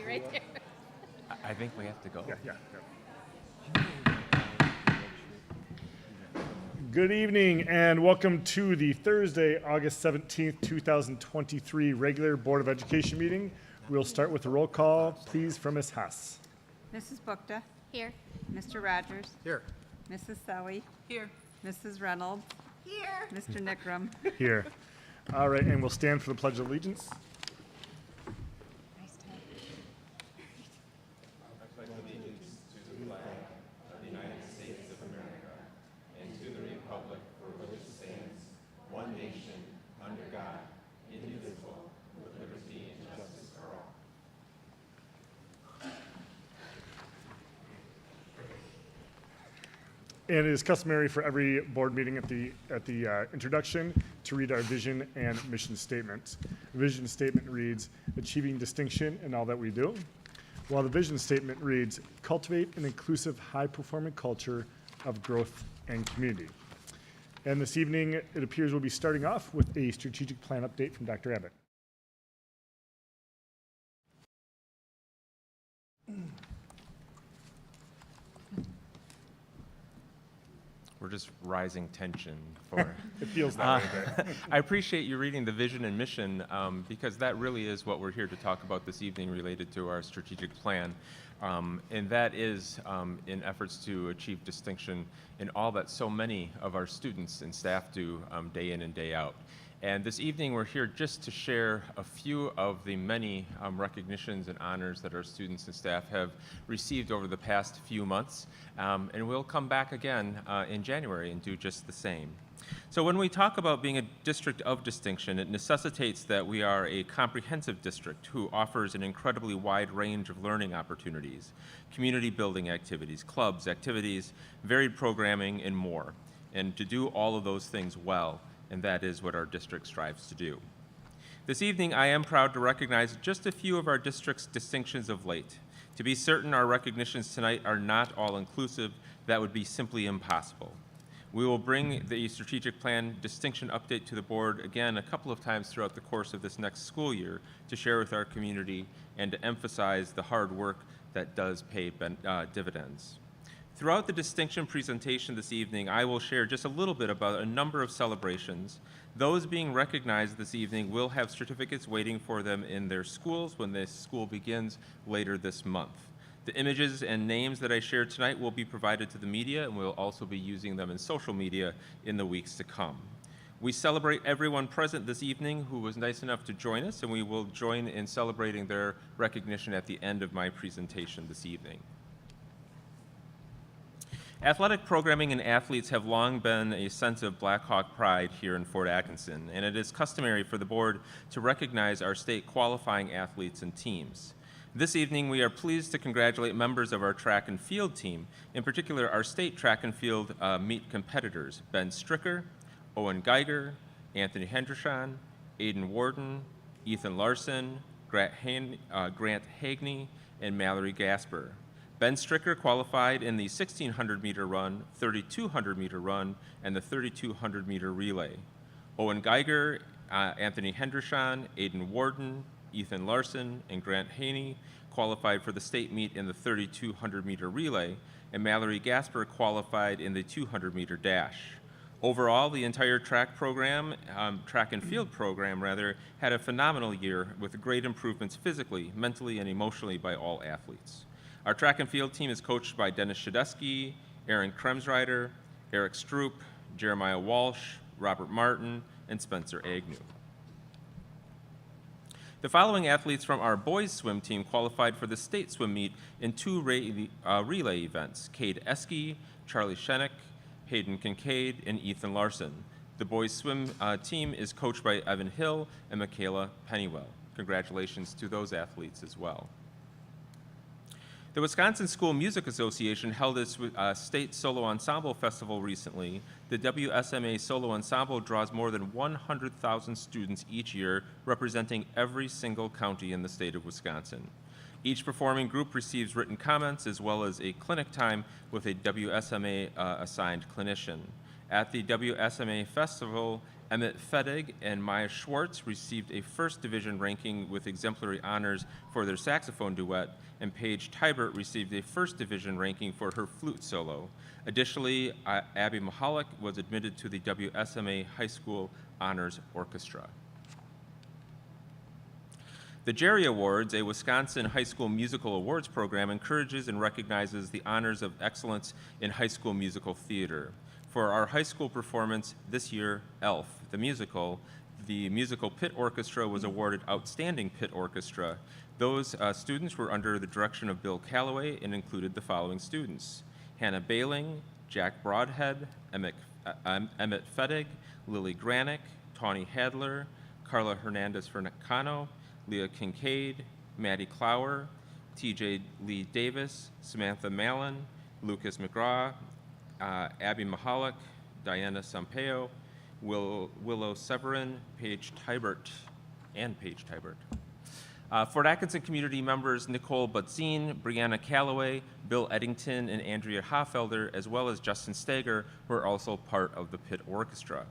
be right there. I think we have to go. Yeah. Good evening and welcome to the Thursday, August 17th, 2023 regular Board of Education meeting. We'll start with a roll call, please, from Ms. Hess. Mrs. Bukta, Here. Mr. Rogers, Here. Mrs. Selly, Here. Mrs. Reynolds, Here. Mr. Nickram. Here. All right, and we'll stand for the Pledge of Allegiance. And it is customary for every board meeting at the introduction to read our vision and mission statement. The vision statement reads, achieving distinction in all that we do, while the vision statement reads, cultivate an inclusive, high-performing culture of growth and community. And this evening, it appears we'll be starting off with a strategic plan update from Dr. Abbott. We're just rising tension for. It feels that way a bit. I appreciate you reading the vision and mission because that really is what we're here to talk about this evening related to our strategic plan. And that is in efforts to achieve distinction in all that so many of our students and staff do day in and day out. And this evening we're here just to share a few of the many recognitions and honors that our students and staff have received over the past few months. And we'll come back again in January and do just the same. So when we talk about being a district of distinction, it necessitates that we are a comprehensive district who offers an incredibly wide range of learning opportunities, community building activities, clubs, activities, varied programming, and more. And to do all of those things well, and that is what our district strives to do. This evening, I am proud to recognize just a few of our district's distinctions of late. To be certain our recognitions tonight are not all-inclusive, that would be simply impossible. We will bring the strategic plan distinction update to the board again a couple of times throughout the course of this next school year to share with our community and to emphasize the hard work that does pay dividends. Throughout the distinction presentation this evening, I will share just a little bit about a number of celebrations. Those being recognized this evening will have certificates waiting for them in their schools when this school begins later this month. The images and names that I shared tonight will be provided to the media, and we'll also be using them in social media in the weeks to come. We celebrate everyone present this evening who was nice enough to join us, and we will join in celebrating their recognition at the end of my presentation this evening. Athletic programming and athletes have long been a sense of Black Hawk pride here in Fort Atkinson, and it is customary for the board to recognize our state qualifying athletes and teams. This evening, we are pleased to congratulate members of our track and field team, in particular our state track and field meet competitors, Ben Stricker, Owen Geiger, Anthony Hendrichon, Aiden Warden, Ethan Larson, Grant Hagney, and Mallory Gasper. Ben Stricker qualified in the 1,600 meter run, 3,200 meter run, and the 3,200 meter relay. Owen Geiger, Anthony Hendrichon, Aiden Warden, Ethan Larson, and Grant Haney qualified for the state meet in the 3,200 meter relay, and Mallory Gasper qualified in the 200 meter dash. Overall, the entire track program, track and field program rather, had a phenomenal year with great improvements physically, mentally, and emotionally by all athletes. Our track and field team is coached by Dennis Shadesky, Aaron Kremsreiter, Eric Stroop, Jeremiah Walsh, Robert Martin, and Spencer Agnew. The following athletes from our boys swim team qualified for the state swim meet in two relay events: Cade Esky, Charlie Shenik, Hayden Kincaid, and Ethan Larson. The boys swim team is coached by Evan Hill and Michaela Pennywell. Congratulations to those athletes as well. The Wisconsin School Music Association held its State Solo Ensemble Festival recently. The WSMA Solo Ensemble draws more than 100,000 students each year, representing every single county in the state of Wisconsin. Each performing group receives written comments as well as a clinic time with a WSMA assigned clinician. At the WSMA Festival, Emmett Fedig and Maya Schwartz received a first division ranking with exemplary honors for their saxophone duet, and Paige Tybert received a first division ranking for her flute solo. Additionally, Abby Mahalik was admitted to the WSMA High School Honors Orchestra. The Jerry Awards, a Wisconsin high school musical awards program, encourages and recognizes the honors of excellence in high school musical theater. For our high school performance this year, Elf, the musical Pit Orchestra was awarded Outstanding Pit Orchestra. Those students were under the direction of Bill Calloway and included the following students: Hannah Bailing, Jack Broadhead, Emmett Fedig, Lily Granick, Tawny Hadler, Carla Hernandez-Fernacano, Leah Kincaid, Maddie Clower, TJ Lee Davis, Samantha Mallon, Lucas McGraw, Abby Mahalik, Diana Sampaio, Willow Severin, Paige Tybert. Fort Atkinson community members Nicole Butzine, Brianna Calloway, Bill Eddington, and Andrea Hoffelder, as well as Justin Steger, were also part of the Pit Orchestra.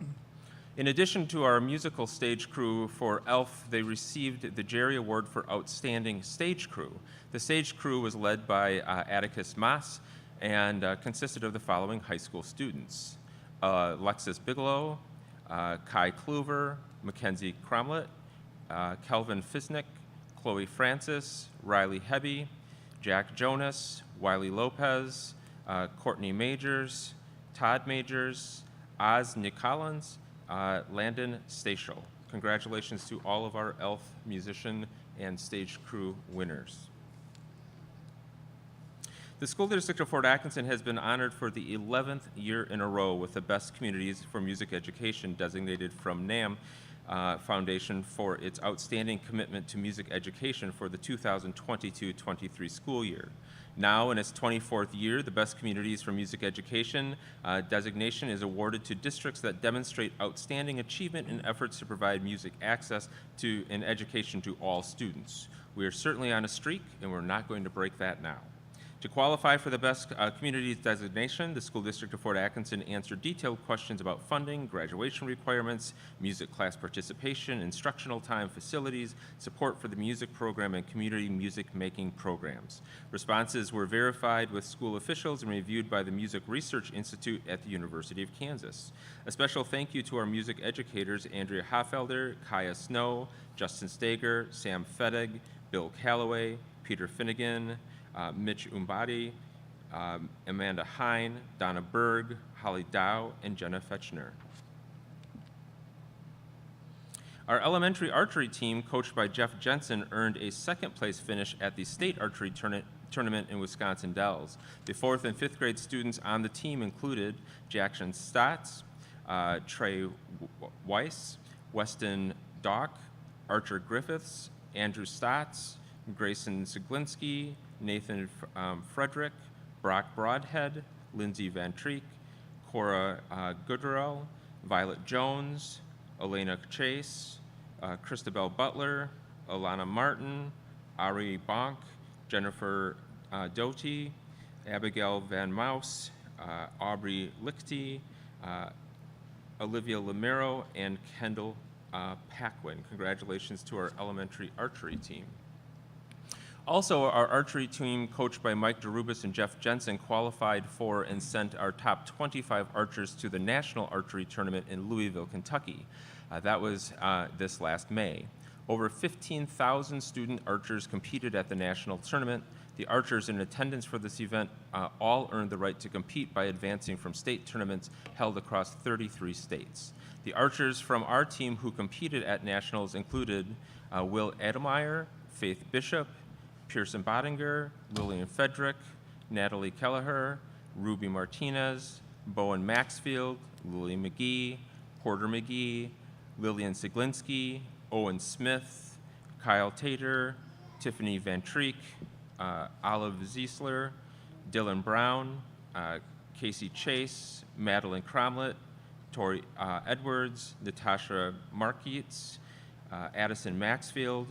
In addition to our musical stage crew for Elf, they received the Jerry Award for Outstanding Stage Crew. The stage crew was led by Atticus Maas and consisted of the following high school students: Lexus Bigelow, Kai Kluver, Mackenzie Cromlett, Kelvin Fisnick, Chloe Francis, Riley Hebby, Jack Jonas, Wiley Lopez, Courtney Majors, Todd Majors, Oz Nicolins, Landon Stachel. Congratulations to all of our Elf musician and stage crew winners. The School District of Fort Atkinson has been honored for the 11th year in a row with the Best Communities for Music Education designated from NAM Foundation for its outstanding commitment to music education for the 2022-23 school year. Now in its 24th year, the Best Communities for Music Education designation is awarded to districts that demonstrate outstanding achievement in efforts to provide music access to and education to all students. We are certainly on a streak, and we're not going to break that now. To qualify for the Best Communities designation, the School District of Fort Atkinson answered detailed questions about funding, graduation requirements, music class participation, instructional time, facilities, support for the music program, and community music making programs. Responses were verified with school officials and reviewed by the Music Research Institute at the University of Kansas. A special thank you to our music educators, Andrea Hoffelder, Kaya Snow, Justin Steger, Sam Fedig, Bill Calloway, Peter Finnegan, Mitch Umbadi, Amanda Hine, Donna Berg, Holly Dow, and Jenna Fetchner. Our elementary archery team, coached by Jeff Jensen, earned a second place finish at the state archery tournament in Wisconsin Dells. The 4th and 5th grade students on the team included Jackson Stotts, Trey Weiss, Weston Dock, Archer Griffiths, Andrew Stotts, Grayson Siglinski, Nathan Frederick, Brock Broadhead, Lindsay Van Treek, Cora Goodrell, Violet Jones, Elena Chase, Christabel Butler, Alana Martin, Ari Bonk, Jennifer Doty, Abigail Van Mouse, Aubrey Lichty, Olivia Lamero, and Kendall Paquin. Congratulations to our elementary archery team. Also, our archery team, coached by Mike Darubis and Jeff Jensen, qualified for and sent our top 25 archers to the National Archery Tournament in Louisville, Kentucky. That was this last May. Over 15,000 student archers competed at the national tournament. The archers in attendance for this event all earned the right to compete by advancing from state tournaments held across 33 states. The archers from our team who competed at nationals included Will Adelmeyer, Faith Bishop, Pearson Bottinger, Lillian Fedrick, Natalie Kelleher, Ruby Martinez, Bowen Maxfield, Lily McGee, Porter McGee, Lillian Siglinski, Owen Smith, Kyle Tater, Tiffany Van Treek, Olive Ziesler, Dylan Brown, Casey Chase, Madeline Cromlett, Tori Edwards, Natasha Markietz, Addison Maxfield,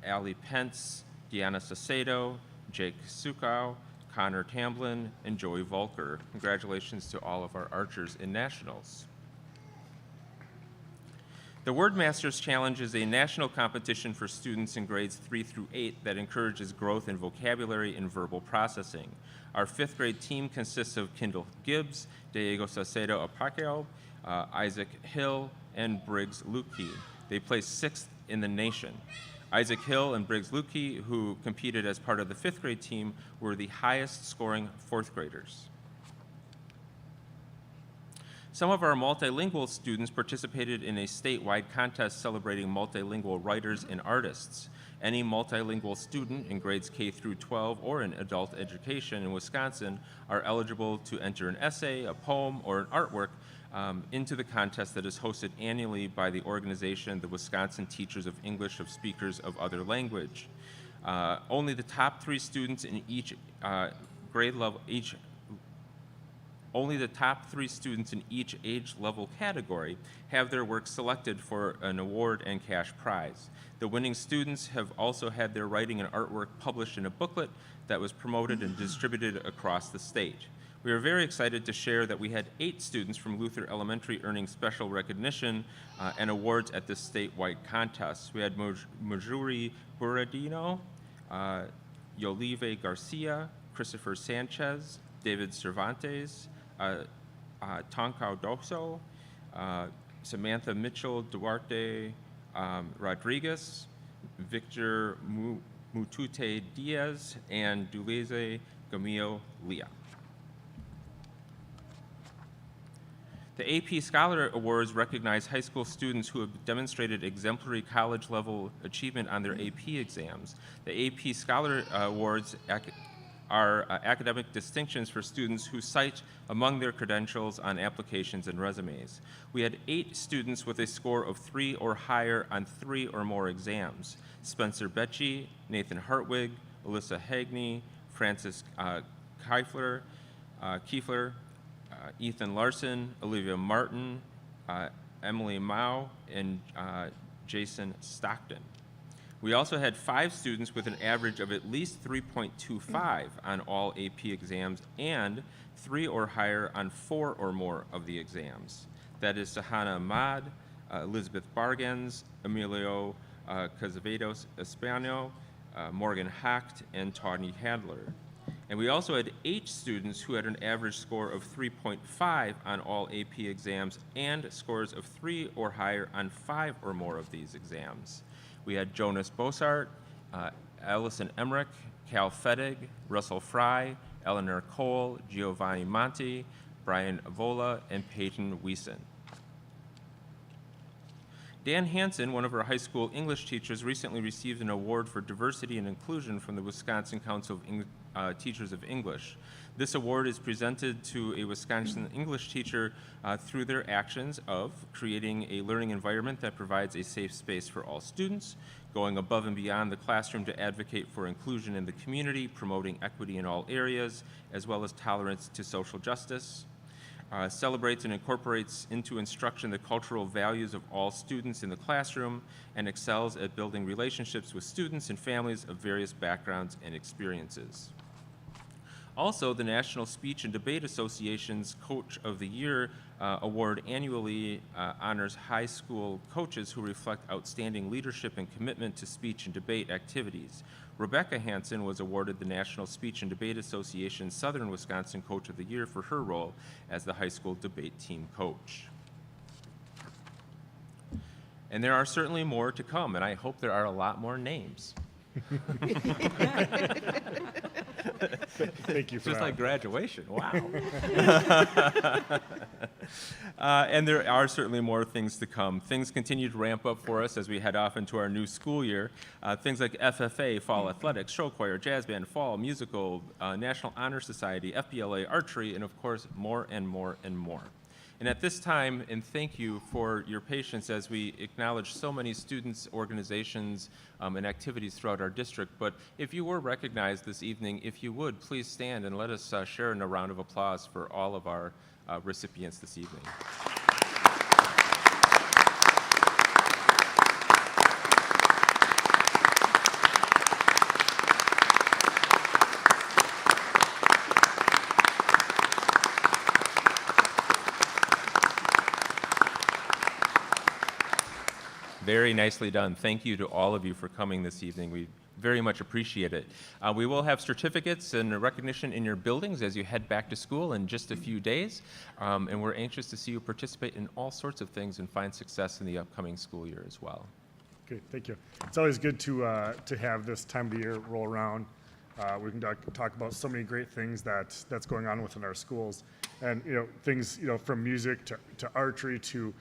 Allie Pence, Deanna Sacedo, Jake Sukow, Connor Tamblin, and Joey Volker. Congratulations to all of our archers in nationals. The Word Masters Challenge is a national competition for students in grades 3 through 8 that encourages growth in vocabulary and verbal processing. Our 5th grade team consists of Kendall Gibbs, Diego Saucedo Apacao, Isaac Hill, and Briggs Lukey. They placed 6th in the nation. Isaac Hill and Briggs Lukey, who competed as part of the 5th grade team, were the highest scoring 4th graders. Some of our multilingual students participated in a statewide contest celebrating multilingual writers and artists. Any multilingual student in grades K through 12 or in adult education in Wisconsin are eligible to enter an essay, a poem, or an artwork into the contest that is hosted annually by the organization, the Wisconsin Teachers of English of Speakers of Other Language. Only the top 3 students in each grade level, only the top 3 students in each age level category have their work selected for an award and cash prize. The winning students have also had their writing and artwork published in a booklet that was promoted and distributed across the state. We are very excited to share that we had 8 students from Luther Elementary earning special recognition and awards at this statewide contest. We had Marjorie Buradino, Yolive Garcia, Christopher Sanchez, David Cervantes, Tonkau Doso, Samantha Mitchell Duarte Rodriguez, Victor Mutute Diaz, and Duleze Gamio Leah. The AP Scholar Awards recognize high school students who have demonstrated exemplary college-level achievement on their AP exams. The AP Scholar Awards are academic distinctions for students who cite among their credentials on applications and resumes. We had 8 students with a score of 3 or higher on 3 or more exams: Spencer Becci, Nathan Hartwig, Alyssa Hagney, Francis Kiefler, Ethan Larson, Olivia Martin, Emily Mao, and Jason Stockton. We also had 5 students with an average of at least 3.25 on all AP exams and 3 or higher on 4 or more of the exams. That is Sahana Ahmad, Elizabeth Bargens, Emilio Casavedos Espano, Morgan Hacht, and Tawny Hadler. And we also had 8 students who had an average score of 3.5 on all AP exams and scores of 3 or higher on 5 or more of these exams. We had Jonas Bossart, Allison Emmerich, Cal Fettig, Russell Fry, Eleanor Cole, Giovanni Monti, Brian Avola, and Peyton Wiesen. Dan Hansen, one of our high school English teachers, recently received an award for diversity and inclusion from the Wisconsin Council of Teachers of English. This award is presented to a Wisconsin English teacher through their actions of creating a learning environment that provides a safe space for all students, going above and beyond the classroom to advocate for inclusion in the community, promoting equity in all areas, as well as tolerance to social justice, celebrates and incorporates into instruction the cultural values of all students in the classroom, and excels at building relationships with students and families of various backgrounds and experiences. Also, the National Speech and Debate Association's Coach of the Year award annually honors high school coaches who reflect outstanding leadership and commitment to speech and debate activities. Rebecca Hansen was awarded the National Speech and Debate Association's Southern Wisconsin Coach of the Year for her role as the high school debate team coach. And there are certainly more to come, and I hope there are a lot more names. Thank you for Just that. like graduation, wow. And there are certainly more things to come. Things continue to ramp up for us as we head off into our new school year. Things like FFA, Fall Athletics, Show Choir, Jazz Band, Fall Musical, National Honor Society, FBLA, Archery, and of course, more and more and more. And at this time, and thank you for your patience as we acknowledge so many students, organizations, and activities throughout our district. But if you were recognized this evening, if you would, please stand and let us share in a round of applause for all of our recipients this evening. Very nicely done. Thank you to all of you for coming this evening. We very much appreciate it. We will have certificates and recognition in your buildings as you head back to school in just a few days. And we're anxious to see you participate in all sorts of things and find success in the upcoming school year as well. Okay, thank you. It's always good to have this time of the year roll around. We can talk about so many great things that's going on within our schools, and things from music to archery to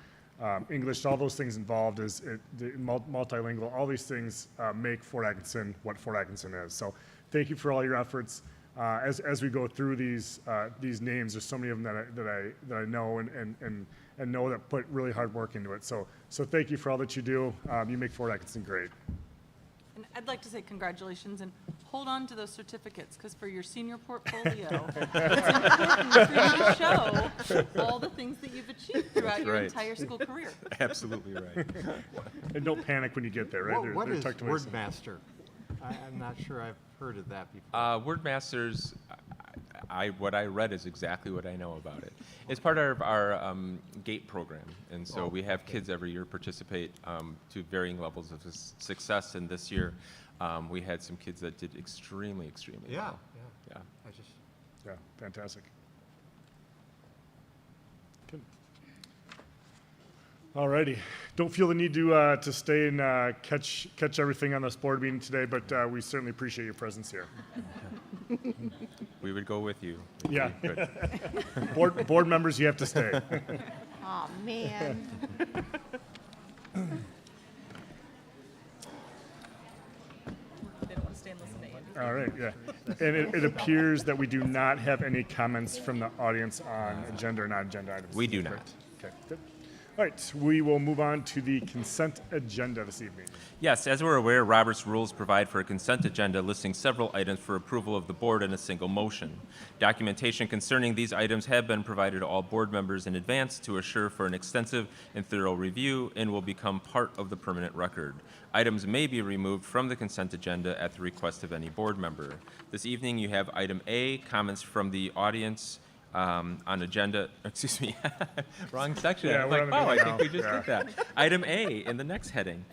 English, all those things involved is multilingual. All these things make Fort Atkinson what Fort Atkinson is. So thank you for all your efforts. As we go through these names, there's so many of them that I know and know that put really hard work into it. So thank you for all that you do. You make Fort Atkinson great. And I'd like to say congratulations and hold on to those certificates, because for your senior portfolio, it's important for you to show all the things that you've achieved throughout your right. entire school career. Absolutely right. And don't panic when you get there, right? What is tucked away Wordmaster? I'm not sure I've heard of that before. Wordmasters, what I read is exactly what I know about it. It's part of our GATE program, and so we have kids every year participate to varying levels of success. And this year, we had some kids that did extremely Yeah, well. yeah. Yeah. I just, Yeah, fantastic. Good. All righty. Don't feel the need to stay and catch everything on this board meeting today, but we certainly appreciate your presence here. We would go with you. Yeah. Good. Board members, you have to stay. Oh, man. They don't want to stay and listen to Andy. All right, yeah. And it appears that we do not have any comments from the audience on agenda or non-agenda items. We do not. Correct. Okay, good. All right, we will move on to the consent agenda this evening. Yes, as we're aware, Robert's rules provide for a consent agenda listing several items for approval of the board in a single motion. Documentation concerning these items have been provided to all board members in advance to assure for an extensive and thorough review and will become part of the permanent record. Items may be removed from the consent agenda at the request of any board member. This evening, you have item A, comments from the audience on agenda, excuse me, wrong section. Yeah, I'm we're like, on the wow, I meeting think now. we just did that. Item A in the next heading,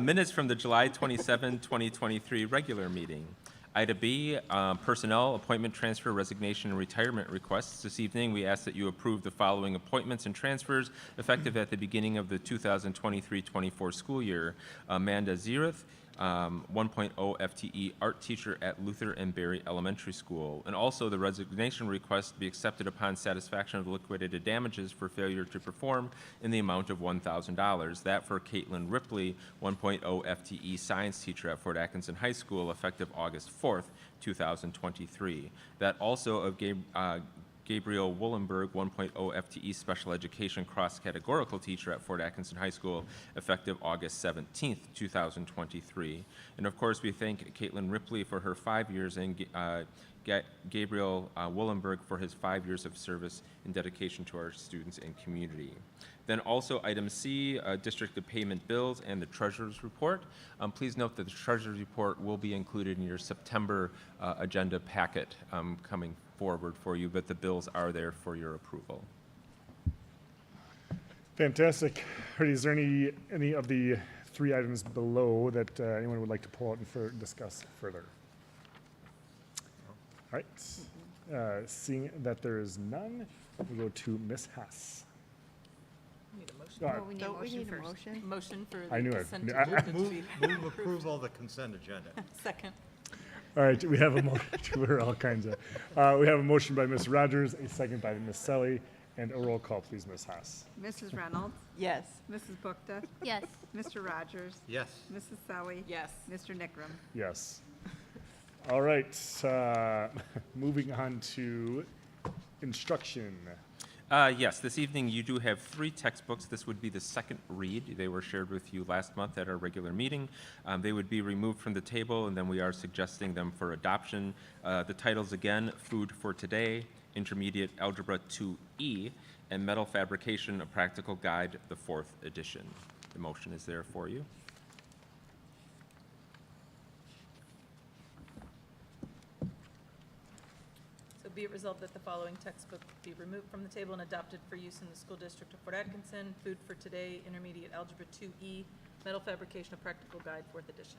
minutes from the July 27, 2023 regular meeting. Item B, personnel, appointment, transfer, resignation, and retirement requests. This evening, we ask that you approve the following appointments and transfers effective at the beginning of the 2023-24 school year. Amanda Zereth, 1.0 FTE art teacher at Luther and Berry Elementary School, and also the resignation request be accepted upon satisfaction of liquidated damages for failure to perform in the amount of $1,000. That for Caitlin Ripley, 1.0 FTE science teacher at Fort Atkinson High School, effective August 4th, 2023. That also of Gabriel Woolenberg, 1.0 FTE special education cross-categorical teacher at Fort Atkinson High School, effective August 17th, 2023. And of course, we thank Caitlin Ripley for her 5 years and Gabriel Woolenberg for his 5 years of service and dedication to our students and community. Then also item C, district of payment bills and the treasurer's report. Please note that the treasurer's report will be included in your September agenda packet coming forward for you, but the bills are there for your approval. Fantastic. All right, is there any of the three items below that anyone would like to pull out and discuss further? All right, seeing that there is none, we'll go to Ms. Haas. Need a motion. Uh, Oh, we need a Don't we motion need a first. motion? Motion for I knew the it. consent I- agenda to move, be move approval of the consent agenda. second. All right, we have a motion, we're all kinds of, we have a motion by Ms. Rogers, a second by Ms. Selly, and a roll call, please, Ms. Haas. Mrs. Reynolds, Yes. Mrs. Bookta, Yes. Mr. Rogers, Yes. Mrs. Selly, Yes. Mr. Nickram. Yes. All right, moving on to instruction. Yes, this evening you do have 3 textbooks. This would be the second read. They were shared with you last month at our regular meeting. They would be removed from the table, and then we are suggesting them for adoption. The titles again, Food for Today, Intermediate Algebra 2E, and Metal Fabrication, A Practical Guide, the 4th edition. The motion is there for you. So be it resolved that the following textbook be removed from the table and adopted for use in the school district of Fort Atkinson, Food for Today, Intermediate Algebra 2E, Metal Fabrication, a Practical Guide, 4th edition.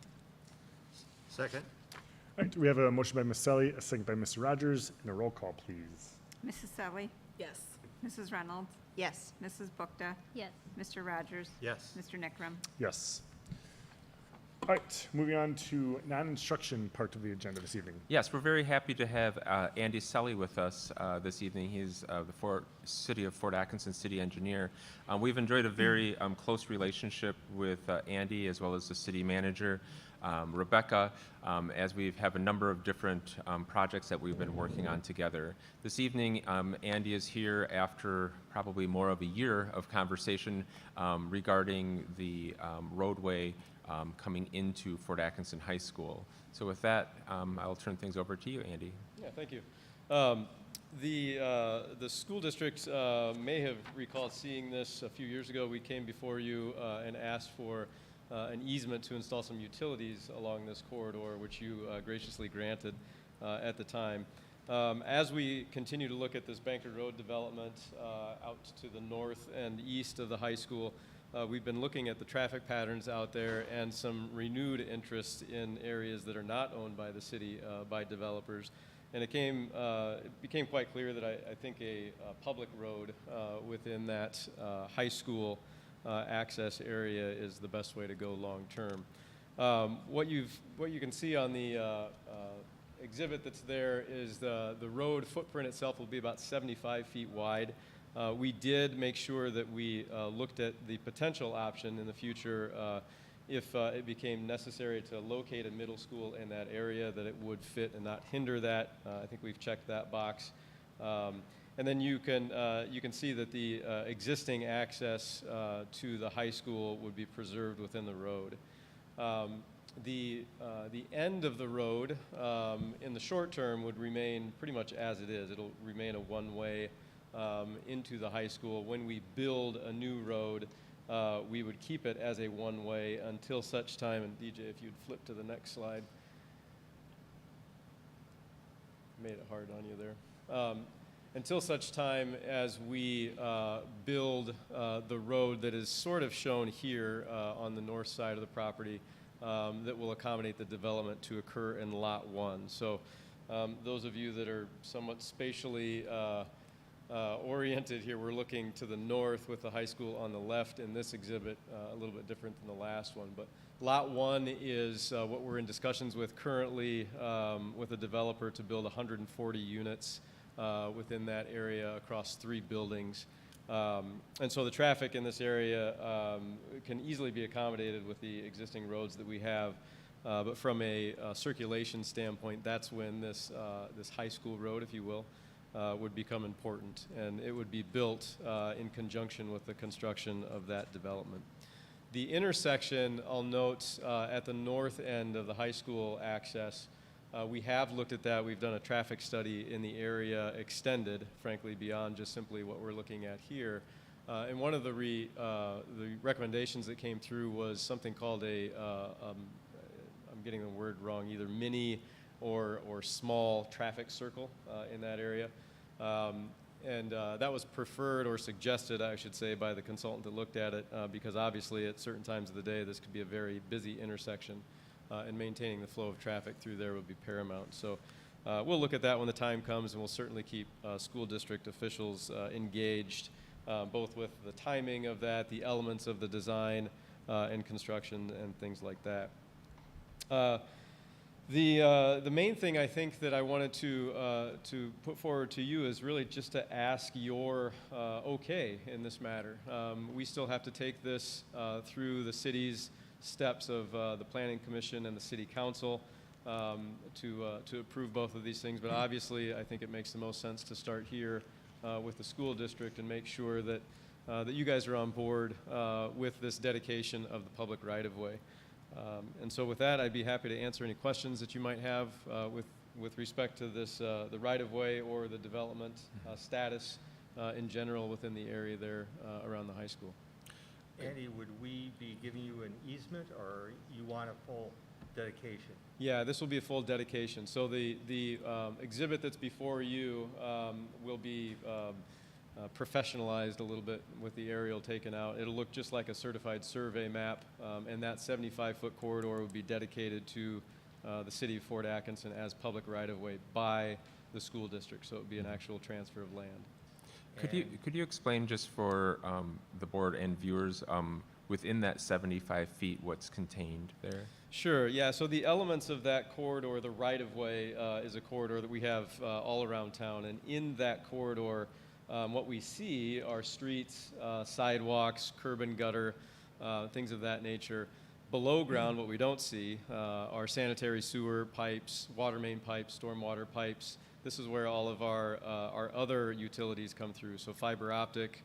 Second? All right, we have a motion by Ms. Selly, a second by Mr. Rogers, and a roll call, please. Mrs. Selly, Yes. Mrs. Reynolds, Yes. Mrs. Bukta, Yes. Mr. Rogers, Yes. Mr. Nickram. Yes. All right, moving on to non-instruction part of the agenda this evening. Yes, we're very happy to have Andy Selly with us this evening. He's the City of Fort Atkinson City Engineer. We've enjoyed a very close relationship with Andy as well as the city manager, Rebecca, as we have a number of different projects that we've been working on together. This evening, Andy is here after probably more of a year of conversation regarding the roadway coming into Fort Atkinson High School. So with that, I'll turn things over to you, Andy. Yeah, thank you. The school district may have recalled seeing this a few years ago. We came before you and asked for an easement to install some utilities along this corridor, which you graciously granted at the time. As we continue to look at this Bankers Road development out to the north and east of the high school, we've been looking at the traffic patterns out there and some renewed interest in areas that are not owned by the city by developers. And it became quite clear that I think a public road within that high school access area is the best way to go long term. What you can see on the exhibit that's there is the road footprint itself will be about 75 feet wide. We did make sure that we looked at the potential option in the future if it became necessary to locate a middle school in that area, that it would fit and not hinder that. I think we've checked that box. And then you can see that the existing access to the high school would be preserved within the road. The end of the road in the short term would remain pretty much as it is. It'll remain a one-way into the high school. When we build a new road, we would keep it as a one-way until such time, and DJ, if you'd flip to the next slide. Made it hard on you there. Until such time as we build the road that is sort of shown here on the north side of the property that will accommodate the development to occur in Lot 1. So those of you that are somewhat spatially oriented here, we're looking to the north with the high school on the left in this exhibit, a little bit different than the last one. But Lot 1 is what we're in discussions with currently with a developer to build 140 units within that area across 3 buildings. And so the traffic in this area can easily be accommodated with the existing roads that we have. But from a circulation standpoint, that's when this high school road, if you will, would become important, and it would be built in conjunction with the construction of that development. The intersection, I'll note, at the north end of the high school access, we have looked at that. We've done a traffic study in the area, extended, frankly, beyond just simply what we're looking at here. And one of the recommendations that came through was something called I'm getting the word wrong, either mini or small traffic circle in that area. And that was preferred or suggested, I should say, by the consultant that looked at it, because obviously at certain times of the day this could be a very busy intersection, and maintaining the flow of traffic through there would be paramount. So we'll look at that when the time comes, and we'll certainly keep school district officials engaged, both with the timing of that, the elements of the design and construction, and things like that. The main thing I think that I wanted to put forward to you is really just to ask your okay in this matter. We still have to take this through the city's steps of the Planning Commission and the City Council to approve both of these things. But obviously, I think it makes the most sense to start here with the school district and make sure that that you guys are on board with this dedication of the public right-of-way. And so with that, I'd be happy to answer any questions that you might have with respect to this, the right-of-way or the development status in general within the area there around the high school. Andy, would we be giving you an easement, or you want a full dedication. Yeah, this will be a full dedication. So the exhibit that's before you will be professionalized a little bit with the aerial taken out. It'll look just like a certified survey map, and that 75-foot corridor would be dedicated to the city of Fort Atkinson as public right-of-way by the school district. So it would be an actual transfer of land. Could you explain just for the board and viewers, within that 75 feet, what's contained there? Sure, yeah, so the elements of that corridor, the right-of-way is a corridor that we have all around town, and in that corridor, what we see are streets, sidewalks, curb and gutter, things of that nature. Below ground, what we don't see are sanitary sewer pipes, water main pipes, stormwater pipes. This is where all of our other utilities come through, so fiber optic,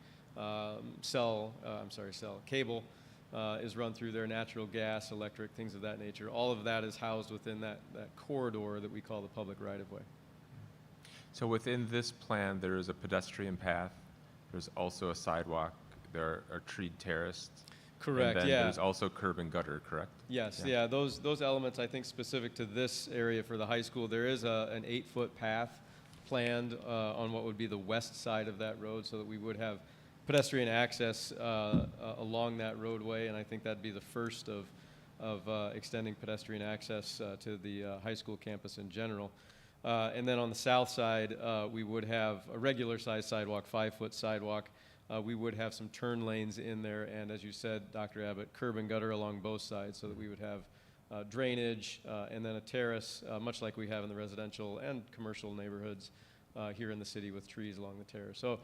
cable, is run through there, natural gas, electric, things of that nature. All of that is housed within that corridor that we call the public right-of-way. So within this plan, there is a pedestrian path, there's also a sidewalk, there are treed terraces. Correct, And then yeah. there's also curb and gutter, correct? Yes, Yeah. yeah, those elements, I think specific to this area for the high school, there is an 8-foot path planned on what would be the west side of that road, so that we would have pedestrian access along that roadway, and I think that'd be the first of extending pedestrian access to the high school campus in general. And then on the south side, we would have a regular size sidewalk, 5-foot sidewalk. We would have some turn lanes in there, and as you said, Dr. Abbott, curb and gutter along both sides, so that we would have drainage and then a terrace, much like we have in the residential and commercial neighborhoods here in the city with trees along the terrace. So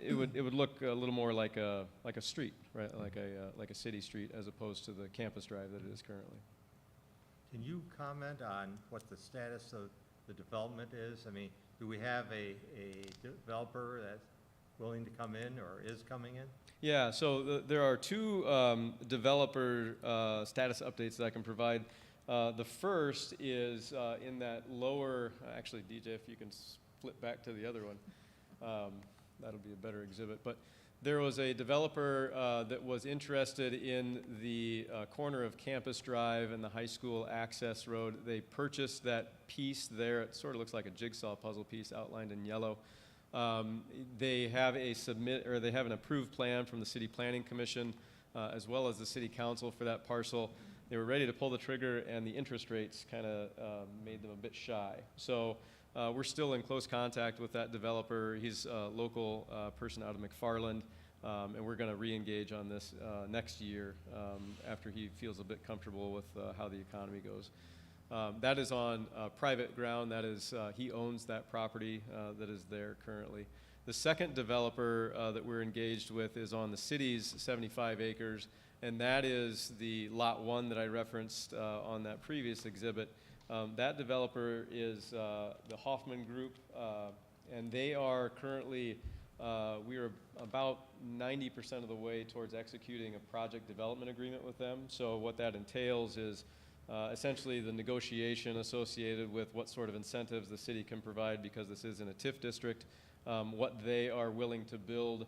it would look a little more like a street, right? Like a city street, as opposed to the campus drive that it is currently. Can you comment on what the status of the development is? I mean, do we have a developer that's willing to come in or is coming in? Yeah, so there are two developer status updates that I can provide. The first is in that lower, actually, DJ, if you can flip back to the other one, that'll be a better exhibit. But there was a developer that was interested in the corner of Campus Drive and the high school access road. They purchased that piece there. It sort of looks like a jigsaw puzzle piece outlined in yellow. They have an approved plan from the City Planning Commission as well as the City Council for that parcel. They were ready to pull the trigger, and the interest rates kind of made them a bit shy. So we're still in close contact with that developer. He's a local person out of McFarland, and we're going to re-engage on this next year after he feels a bit comfortable with how the economy goes. That is on private ground. That is, he owns that property that is there currently. The second developer that we're engaged with is on the city's 75 acres, and that is the Lot 1 that I referenced on that previous exhibit. That developer is the Hoffman Group, and they are currently, we are about 90% of the way towards executing a project development agreement with them. So what that entails is essentially the negotiation associated with what sort of incentives the city can provide, because this is in a TIF district, what they are willing to build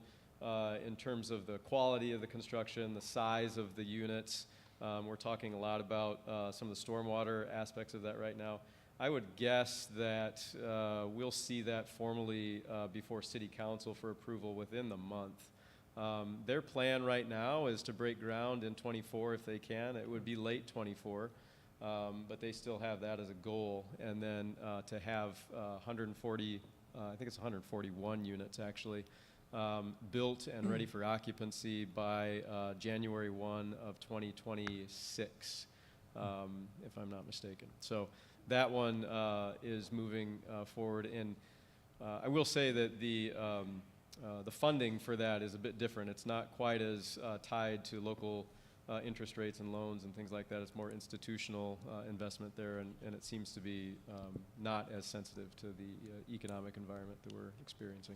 in terms of the quality of the construction, the size of the units. We're talking a lot about some of the stormwater aspects of that right now. I would guess that we'll see that formally before City Council for approval within the month. Their plan right now is to break ground in '24 if they can. It would be late '24, but they still have that as a goal. And then to have 140, I think it's 141 units actually, built and ready for occupancy by January 1 of 2026, if I'm not mistaken. So that one is moving forward. And I will say that the funding for that is a bit different. It's not quite as tied to local interest rates and loans and things like that. It's more institutional investment there, and it seems to be not as sensitive to the economic environment that we're experiencing.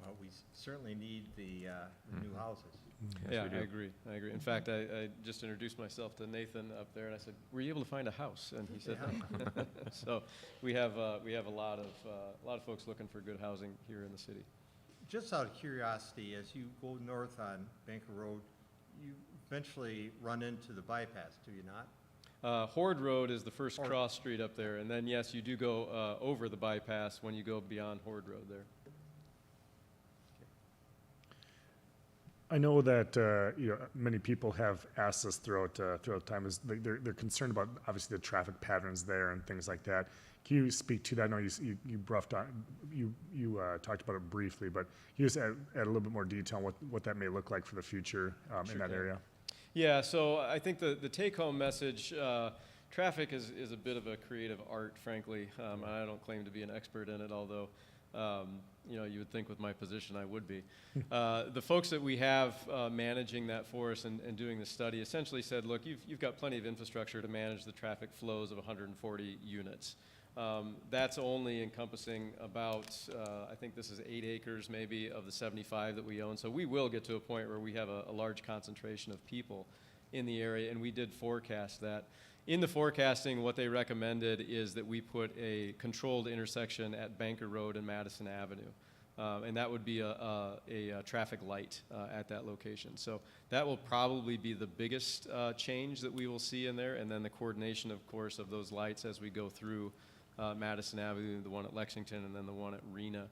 Well, we certainly need the new houses. Yes, Yeah, we do. I agree. In fact, I just introduced myself to Nathan up there, and I said, "Were you able to find a house?" And he said, "No." So we have a lot of folks looking for good housing here in the city. Just out of curiosity, as you go north on Banker Road, you eventually run into the bypass, do you not? Horde Road is the first cross street up there, and then yes, you do go over the bypass when you go beyond Horde Road there. I know that many people have asked us throughout time is they're concerned about obviously the traffic patterns there and things like that. Can you speak to that? I know you talked about it briefly, but can you just add a little bit more detail on what that may look like for the future in that can. area? Yeah, so I think the take-home message, traffic is a bit of a creative art, frankly. I don't claim to be an expert in it, although you would think with my position I would be. The folks that we have managing that for us and doing the study essentially said, look, you've got plenty of infrastructure to manage the traffic flows of 140 units. That's only encompassing about, I think this is 8 acres maybe of the 75 that we own. So we will get to a point where we have a large concentration of people in the area, and we did forecast that. In the forecasting, what they recommended is that we put a controlled intersection at Banker Road and Madison Avenue. And that would be a traffic light at that location. So that will probably be the biggest change that we will see in there, and then the coordination, of course, of those lights as we go through Madison Avenue, the one at Lexington, and then the one at Rena.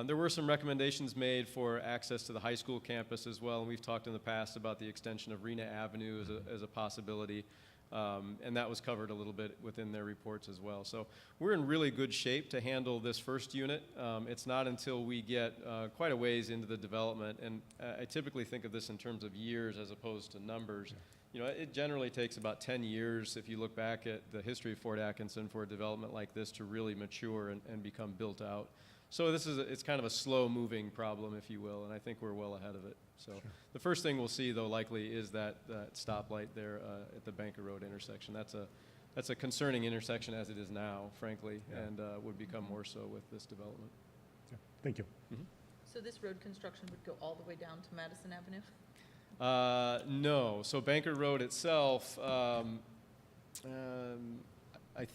There were some recommendations made for access to the high school campus as well, and we've talked in the past about the extension of Rena Avenue as a possibility. And that was covered a little bit within their reports as well. So we're in really good shape to handle this first unit. It's not until we get quite a ways into the development, and I typically think of this in terms of years as opposed to numbers. You know, it generally takes about 10 years, if you look back at the history of Fort Atkinson, for a development like this to really mature and become built out. So it's kind of a slow-moving problem, if you will, and I think we're well ahead of it. So the first thing we'll see, though, likely is that stoplight there at the Banker Road intersection. That's a concerning intersection as it is now, frankly, and would become more so with this development. Yeah. Thank you. So this road construction would go all the way down to Madison Avenue? No. So Banker Road itself, I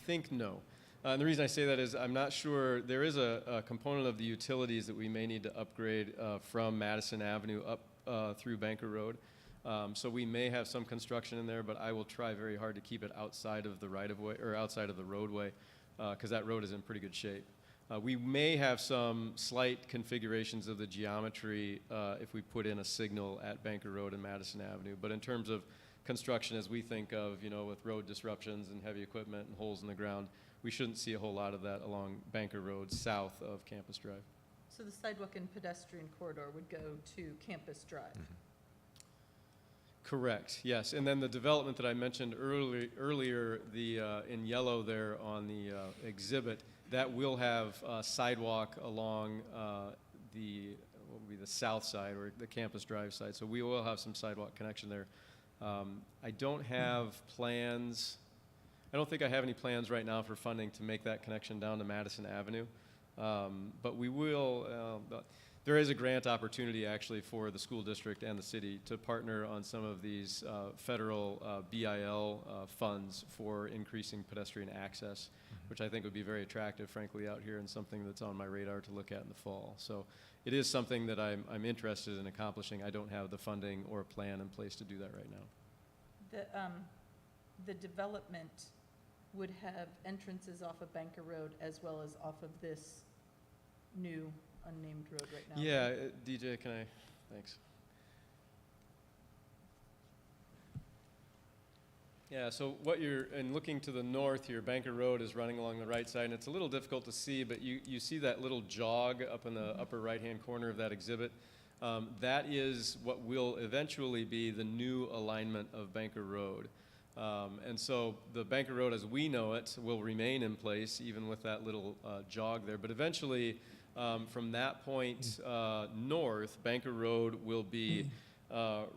think no. And the reason I say that is I'm not sure. There is a component of the utilities that we may need to upgrade from Madison Avenue up through Banker Road. So we may have some construction in there, but I will try very hard to keep it outside of the right-of-way or outside of the roadway because that road is in pretty good shape. We may have some slight configurations of the geometry if we put in a signal at Banker Road and Madison Avenue. But in terms of construction as we think of, with road disruptions and heavy equipment and holes in the ground, we shouldn't see a whole lot of that along Banker Road south of Campus Drive. So the sidewalk and pedestrian corridor would go to Campus Drive? Correct, yes. And then the development that I mentioned earlier, in yellow there on the exhibit, that will have sidewalk along what would be the south side or the Campus Drive side. So we will have some sidewalk connection there. I don't have plans. I don't think I have any plans right now for funding to make that connection down to Madison Avenue. But we will, there is a grant opportunity actually for the school district and the city to partner on some of these federal BIL funds for increasing pedestrian access, which I think would be very attractive, frankly, out here, and something that's on my radar to look at in the fall. So it is something that I'm interested in accomplishing. I don't have the funding or plan in place to do that right now. The development would have entrances off of Banker Road as well as off of this new unnamed road right now. Yeah, DJ, thanks. Yeah, so looking to the north here, Banker Road is running along the right side, and it's a little difficult to see, but you see that little jog up in the upper right-hand corner of that exhibit. That is what will eventually be the new alignment of Banker Road. And so the Banker Road as we know it will remain in place even with that little jog there. But eventually, from that point north, Banker Road will be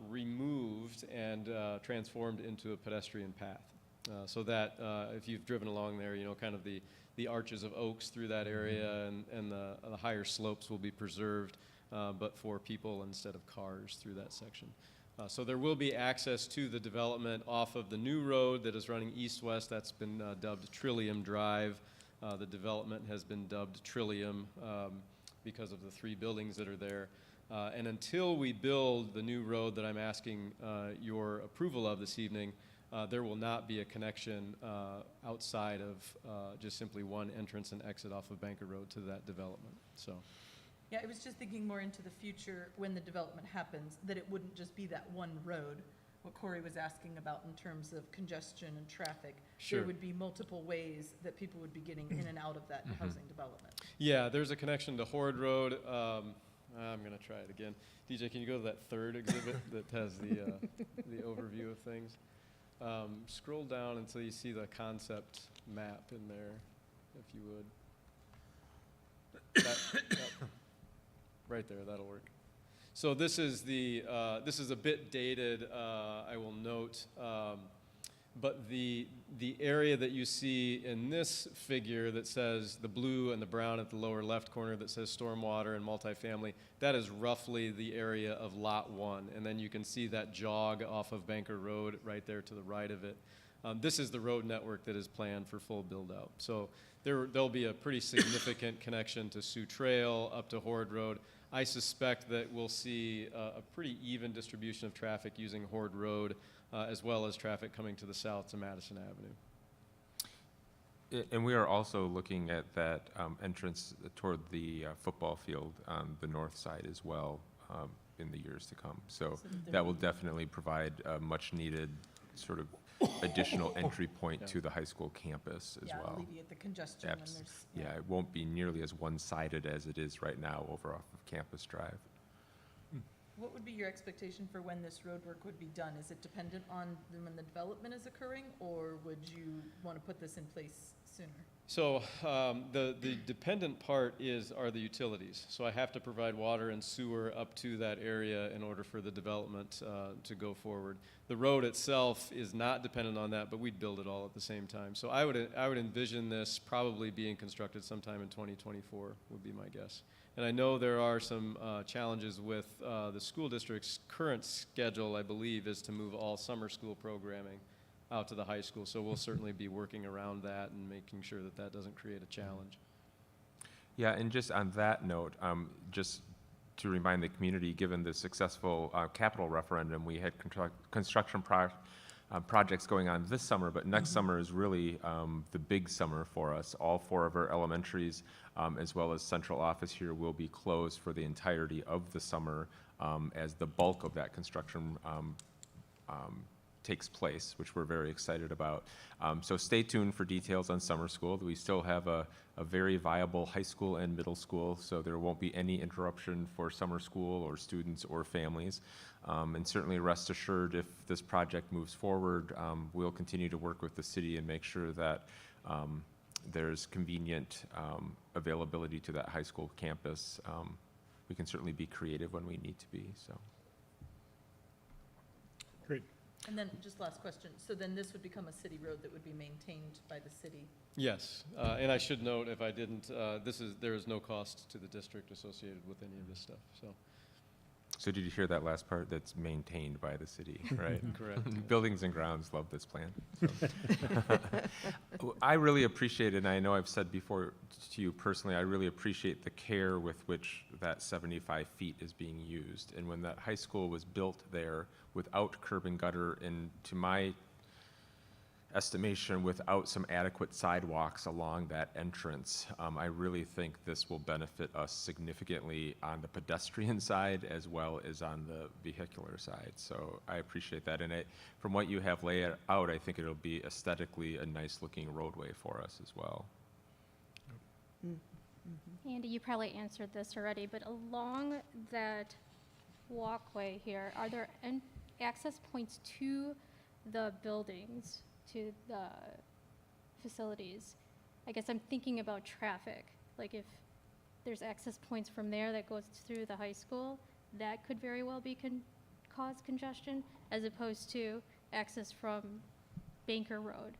removed and transformed into a pedestrian path. So that if you've driven along there, kind of the arches of oaks through that area and the higher slopes will be preserved, but for people instead of cars through that section. So there will be access to the development off of the new road that is running east-west. That's been dubbed Trillium Drive. The development has been dubbed Trillium because of the 3 buildings that are there. And until we build the new road that I'm asking your approval of this evening, there will not be a connection outside of just simply one entrance and exit off of Banker Road to that development. So, Yeah, I was just thinking more into the future when the development happens, that it wouldn't just be that one road. What Corey was asking about in terms of congestion and traffic. Sure. There would be multiple ways that people would be getting in and out of that housing development. yeah, there's a connection to Horde Road. I'm going to try it again. DJ, can you go to that third exhibit that has the overview of things? Scroll down until you see the concept map in there, if you would. Right there, that'll work. So this is a bit dated, I will note, but the area that you see in this figure that says the blue and the brown at the lower left corner that says stormwater and multifamily, that is roughly the area of Lot 1. And then you can see that jog off of Banker Road right there to the right of it. This is the road network that is planned for full build-out. So there'll be a pretty significant connection to Sioux Trail up to Horde Road. I suspect that we'll see a pretty even distribution of traffic using Horde Road, as well as traffic coming to the south to Madison Avenue. And we are also looking at that entrance toward the football field on the north side as well in the years to come. So that will definitely provide a much-needed sort of additional entry point to the high school campus as Yeah, well. alleviate the congestion when there's. Yeah, it won't be nearly as one-sided as it is right now over off of Campus Drive. What would be your expectation for when this road work would be done? Is it dependent on when the development is occurring, or would you want to put this in place sooner? So the dependent part are the utilities. So I have to provide water and sewer up to that area in order for the development to go forward. The road itself is not dependent on that, but we'd build it all at the same time. So I would envision this probably being constructed sometime in 2024 would be my guess. And I know there are some challenges with the school district's current schedule, I believe, is to move all summer school programming out to the high school. So we'll certainly be working around that and making sure that that doesn't create a challenge. Yeah, and just on that note, just to remind the community, given the successful capital referendum, we had construction projects going on this summer, but next summer is really the big summer for us. All 4 of our elementaries, as well as central office here, will be closed for the entirety of the summer as the bulk of that construction takes place, which we're very excited about. So stay tuned for details on summer school. We still have a very viable high school and middle school, so there won't be any interruption for summer school or students or families. And certainly rest assured, if this project moves forward, we'll continue to work with the city and make sure that there's convenient availability to that high school campus. We can certainly be creative when we need to be, so. Great. And then, just last question, so then this would become a city road that would be maintained by the city? Yes, and I should note, if I didn't, there is no cost to the district associated with any of this stuff, so. So did you hear that last part? That's maintained by the city, right? Correct. Buildings and Grounds love this plan. So. I really appreciate it, and I know I've said before to you personally, I really appreciate the care with which that 75 feet is being used. And when that high school was built there without curb and gutter, and to my estimation, without some adequate sidewalks along that entrance, I really think this will benefit us significantly on the pedestrian side as well as on the vehicular side. So I appreciate that. And from what you have laid out, I think it'll be aesthetically a nice looking roadway for us as well. Andy, you probably answered this already, but along that walkway here, are there access points to the buildings, to the facilities? I guess I'm thinking about traffic. Like if there's access points from there that goes through the high school, that could very well be cause congestion, as opposed to access from Banker Road.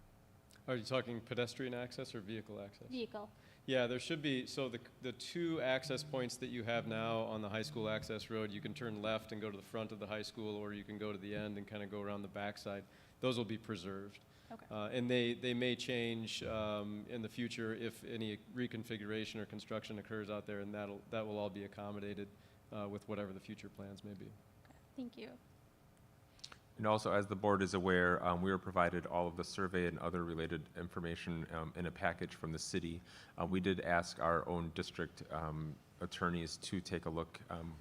Are you talking pedestrian access or vehicle access? Vehicle. Yeah, there should be, so the 2 access points that you have now on the high school access road, you can turn left and go to the front of the high school, or you can go to the end and kind of go around the backside. Those will be preserved. Okay. And they may change in the future if any reconfiguration or construction occurs out there, and that will all be accommodated with whatever the future plans may be. Thank you. And also, as the board is aware, we were provided all of the survey and other related information in a package from the city. We did ask our own district attorneys to take a look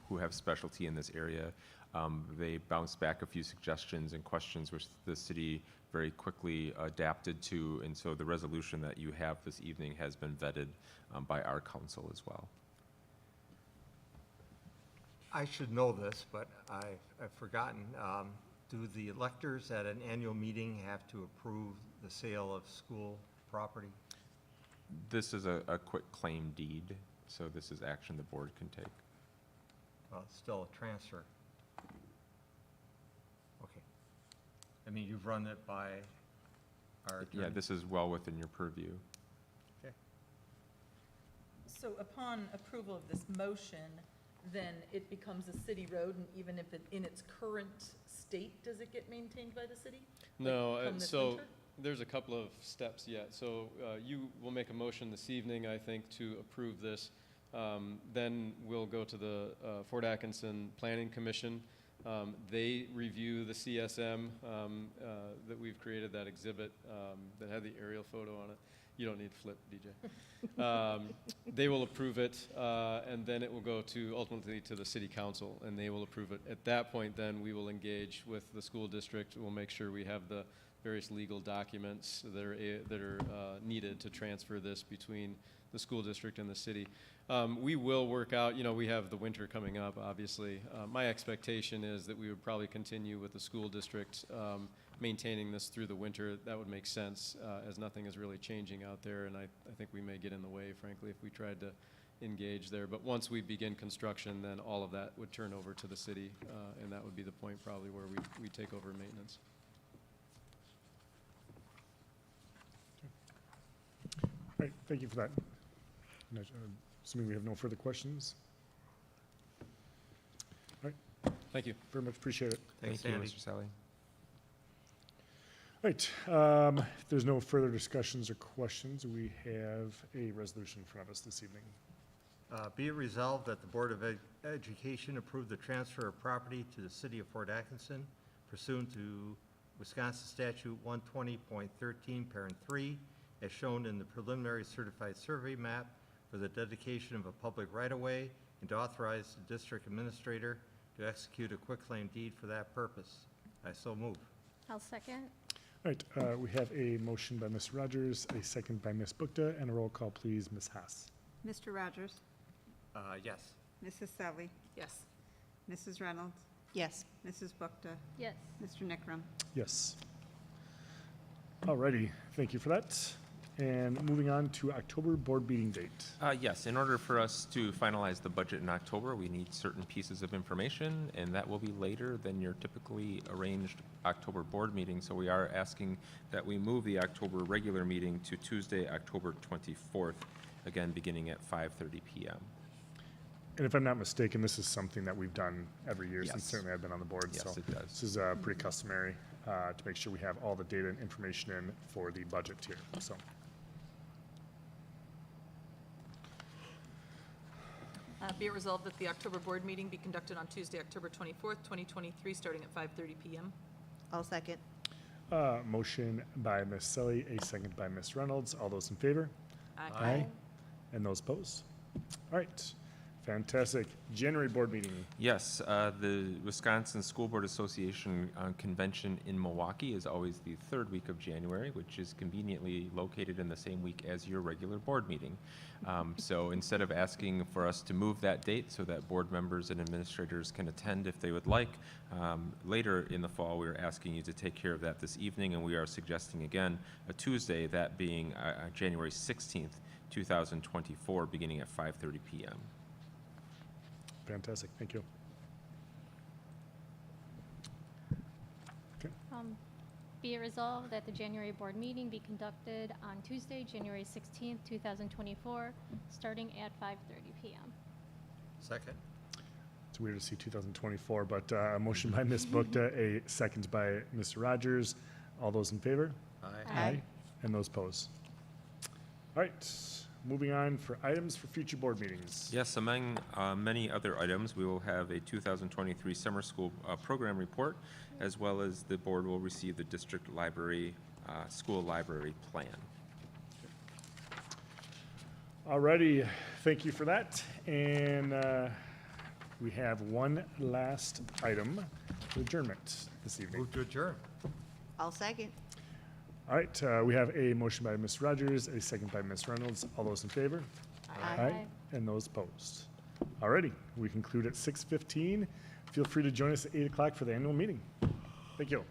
who have specialty in this area. They bounced back a few suggestions and questions which the city very quickly adapted to, and so the resolution that you have this evening has been vetted by our council as well. I should know this, but I've forgotten. Do the electors at an annual meeting have to approve the sale of school property? This is a quick claim deed, so this is action the board can take. Well, it's still a transfer. Okay. I mean, you've run it by our attorney? Yeah, this is well within your purview. Okay. So upon approval of this motion, then it becomes a city road, and even if it, in its current state, does it get maintained by the city? No, come this so winter? there's a couple of steps yet. So you will make a motion this evening, I think, to approve this. Then we'll go to the Fort Atkinson Planning Commission. They review the CSM that we've created, that exhibit that had the aerial photo on it. You don't need flip, DJ. They will approve it, and then it will go to, ultimately, to the city council, and they will approve it. At that point, then, we will engage with the school district. We'll make sure we have the various legal documents that are needed to transfer this between the school district and the city. We will work out, we have the winter coming up, obviously. My expectation is that we would probably continue with the school district maintaining this through the winter. That would make sense, as nothing is really changing out there, and I think we may get in the way, frankly, if we tried to engage there. But once we begin construction, then all of that would turn over to the city, and that would be the point probably where we take over maintenance. All right, thank you for that. Assuming we have no further questions. All right, Thank you. very much appreciate it. Thanks, Thank you, Andy. Mr. Sally. All right, if there's no further discussions or questions, we have a resolution in front of us this evening. Be it resolved that the Board of Education approve the transfer of property to the city of Fort Atkinson pursuant to Wisconsin Statute 120.13, Parent 3, as shown in the preliminary certified survey map for the dedication of a public right-of-way, and to authorize the district administrator to execute a quitclaim deed for that purpose. I so move. I'll second. All right, we have a motion by Ms. Rogers, a second by Ms. Bukta, and a roll call, please, Ms. Haas. Mr. Rogers? Yes. Mrs. Selly? Yes. Mrs. Reynolds? Yes. Mrs. Bukta? Yes. Mr. Nickram? Yes. All righty, thank you for that. And moving on to October board meeting date. Yes, in order for us to finalize the budget in October, we need certain pieces of information, and that will be later than your typically arranged October board meeting. So we are asking that we move the October regular meeting to Tuesday, October 24th, again, beginning at 5:30 PM. And if I'm not mistaken, this is something that we've done every year since Yes. certainly I've been on the board. Yes, So it does. this is pretty customary to make sure we have all the data and information in for the budget here, so. Be it resolved that the October board meeting be conducted on Tuesday, October 24th, 2023, starting at 5:30 PM. I'll second. Motion by Ms. Selly, a second by Ms. Reynolds. All those in favor? Aye. And those opposed? All right, fantastic. January board meeting. Yes, the Wisconsin School Board Association convention in Milwaukee is always the third week of January, which is conveniently located in the same week as your regular board meeting. So instead of asking for us to move that date so that board members and administrators can attend if they would like, later in the fall, we're asking you to take care of that this evening, and we are suggesting again a Tuesday, that being January 16th, 2024, beginning at 5:30 PM. Fantastic, thank you. Be it resolved that the January board meeting be conducted on Tuesday, January 16th, 2024, starting at 5:30 PM. Second? It's weird to see 2024, but a motion by Ms. Bukta, a second by Mr. Rogers. All those in favor? Aye. Aye. And those opposed? All right, moving on for items for future board meetings. Yes, among many other items, we will have a 2023 summer school program report, as well as the board will receive the district library, school library plan. Alrighty, thank you for that. And we have one last item, adjournment this evening. Move to adjourn. I'll second. All right, we have a motion by Ms. Rogers, a second by Ms. Reynolds. All those in favor? Aye. And those opposed? Alrighty, we conclude at 6:15. Feel free to join us at 8 o'clock for the annual meeting. Thank you.